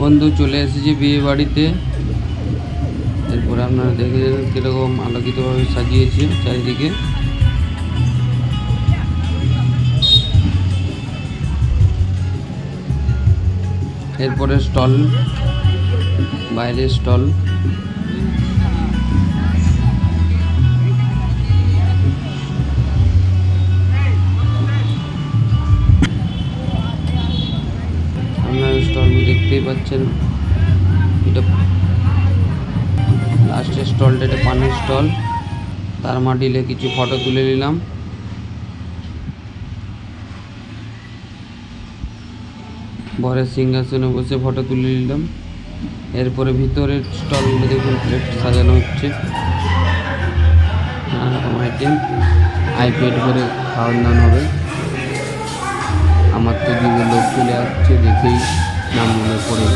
বন্ধু চলে এসেছি বিয়ে বাড়িতে। এরপরে আপনারা দেখে যাবেন কীরকম আলোকিতভাবে সাজিয়েছে চারিদিকে। এরপরে স্টল, বাইরে স্টল। আপনারা স্টলগুলো দেখতেই পাচ্ছেন। এটা লাস্টের স্টলটা, এটা পানের স্টল। তার মাটিলে কিছু ফটো তুলে নিলাম। বরের সিংহাসনে বসে ফটো তুলে নিলাম। এরপরে ভিতরের স্টলগুলো দেখুন, প্লেট সাজানো হচ্ছে, নানা রকম আইটেম। আইপ্যাড করে খাওয়ান দাওয়ান হবে। আমার তো জিভে লোক চলে আসছে দেখেই নাম মনে পড়ে।